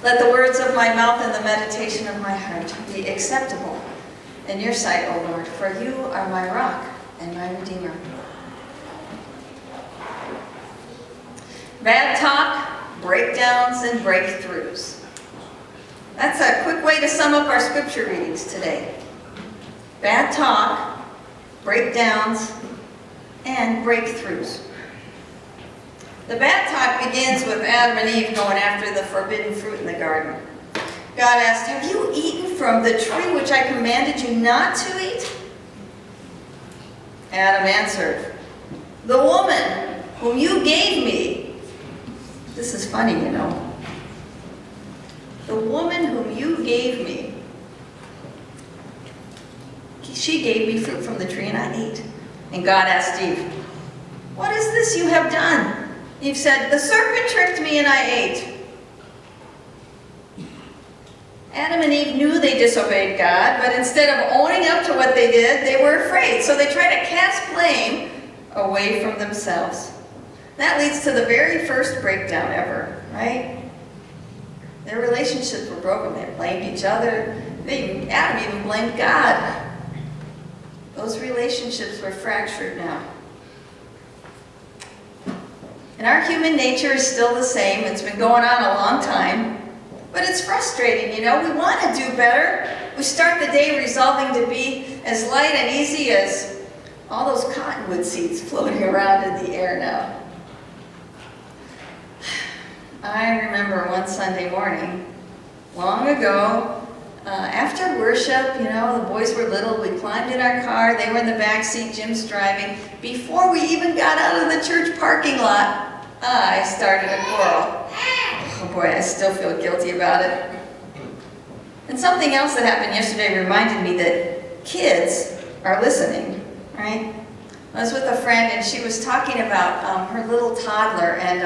Let the words of my mouth and the meditation of my heart be acceptable in your sight, O Lord, for you are my rock and my redeemer. Bad talk, breakdowns, and breakthroughs. That's a quick way to sum up our scripture readings today. Bad talk, breakdowns, and breakthroughs. The bad talk begins with Adam and Eve going after the forbidden fruit in the garden. God asked, "Have you eaten from the tree which I commanded you not to eat?" Adam answered, "The woman whom you gave me." This is funny, you know. "The woman whom you gave me, she gave me fruit from the tree and I ate." And God asked Eve, "What is this you have done?" Eve said, "The serpent tricked me and I ate." Adam and Eve knew they disobeyed God, but instead of owning up to what they did, they were afraid. So they tried to cast blame away from themselves. That leads to the very first breakdown ever, right? Their relationships were broken. They blamed each other. Adam even blamed God. Those relationships were fractured now. And our human nature is still the same. It's been going on a long time. But it's frustrating, you know. We want to do better. We start the day resolving to be as light and easy as all those cottonwood seeds floating around in the air now. I remember one Sunday morning, long ago, after worship, you know, the boys were little, we climbed in our car, they were in the back seat, Jim's driving. Before we even got out of the church parking lot, I started a quarrel. Oh boy, I still feel guilty about it. And something else that happened yesterday reminded me that kids are listening, right? I was with a friend and she was talking about her little toddler, and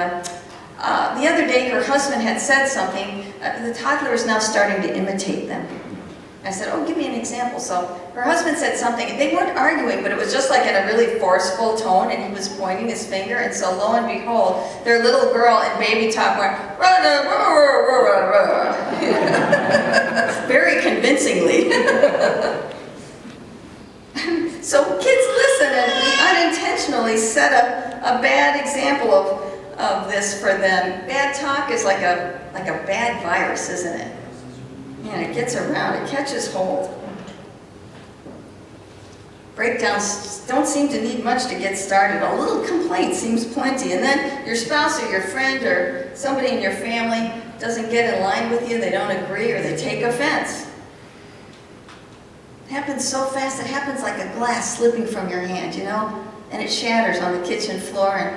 the other day her husband had said something. The toddler is now starting to imitate them. I said, "Oh, give me an example." So her husband said something. They weren't arguing, but it was just like in a really forceful tone, and he was pointing his finger. And so lo and behold, their little girl in baby talk went, "Rah, rah, rah, rah, rah, rah." Very convincingly. So kids listen, and we unintentionally set a bad example of this for them. Bad talk is like a bad virus, isn't it? Man, it gets around, it catches hold. Breakdowns don't seem to need much to get started. A little complaint seems plenty, and then your spouse or your friend or somebody in your family doesn't get in line with you, they don't agree, or they take offense. It happens so fast, it happens like a glass slipping from your hand, you know, and it shatters on the kitchen floor, and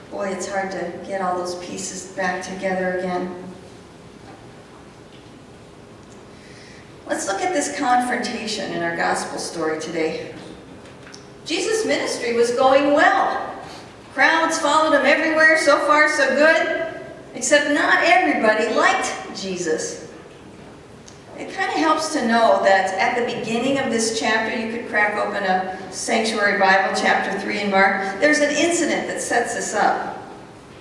boy, it's hard to get all those pieces back together again. Let's look at this confrontation in our gospel story today. Jesus' ministry was going well. Crowds followed him everywhere, so far so good, except not everybody liked Jesus. It kind of helps to know that at the beginning of this chapter, you could crack open a Sanctuary Bible, chapter 3 in Mark, there's an incident that sets this up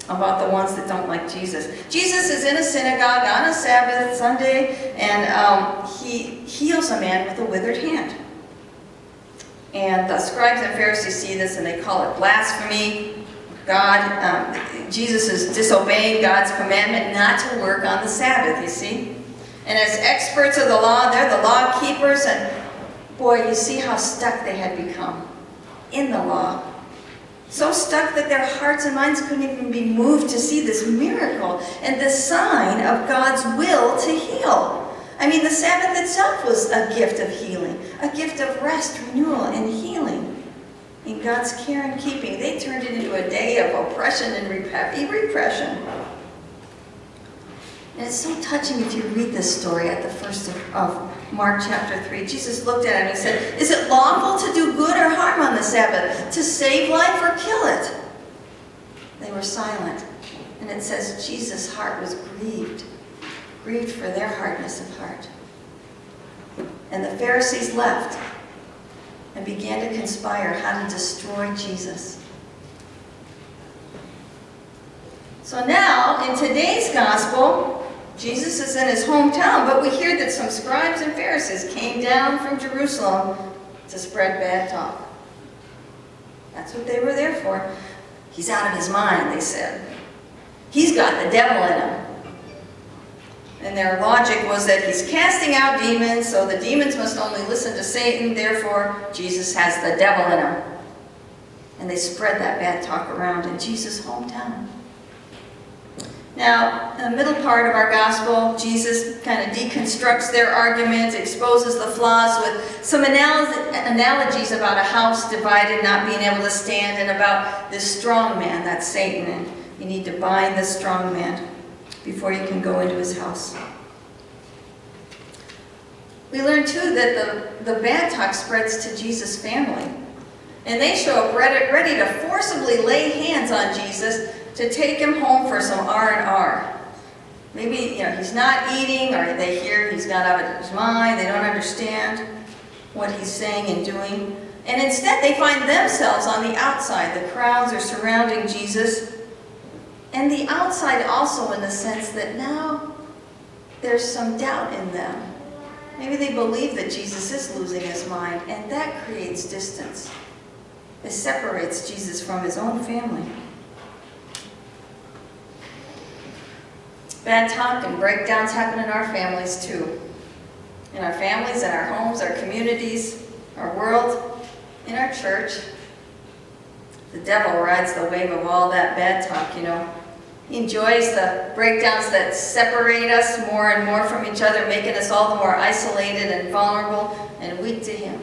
about the ones that don't like Jesus. Jesus is in a synagogue on a Sabbath, Sunday, and he heals a man with a withered hand. And the scribes and Pharisees see this and they call it blasphemy. Jesus is disobeying God's commandment not to work on the Sabbath, you see. And as experts of the law, they're the law keepers, and boy, you see how stuck they had become in the law. So stuck that their hearts and minds couldn't even be moved to see this miracle and this sign of God's will to heal. I mean, the Sabbath itself was a gift of healing, a gift of rest, renewal, and healing. In God's care and keeping, they turned it into a day of oppression and repression. And it's so touching if you read this story at the first of Mark chapter 3. Jesus looked at him and he said, "Is it lawful to do good or harm on the Sabbath, to save life or kill it?" They were silent. And it says Jesus' heart was grieved for their hardness of heart. And the Pharisees left and began to conspire how to destroy Jesus. So now, in today's gospel, Jesus is in his hometown, but we hear that some scribes and Pharisees came down from Jerusalem to spread bad talk. That's what they were there for. He's out of his mind, they said. He's got the devil in him. And their logic was that he's casting out demons, so the demons must only listen to Satan, therefore Jesus has the devil in him. And they spread that bad talk around in Jesus' hometown. Now, in the middle part of our gospel, Jesus kind of deconstructs their argument, exposes the flaws with some analogies about a house divided not being able to stand, and about this strong man, that's Satan, and you need to bind this strong man before you can go into his house. We learn too that the bad talk spreads to Jesus' family. And they show up ready to forcibly lay hands on Jesus to take him home for some R&R. Maybe, he's not eating, or they hear he's got out of his mind, they don't understand what he's saying and doing. And instead they find themselves on the outside. The crowds are surrounding Jesus. And the outside also in the sense that now there's some doubt in them. Maybe they believe that Jesus is losing his mind, and that creates distance. It separates Jesus from his own family. Bad talk and breakdowns happen in our families too. In our families, in our homes, our communities, our world, in our church. The devil rides the wave of all that bad talk, He enjoys the breakdowns that separate us more and more from each other, making us all the more isolated and vulnerable and weak to him.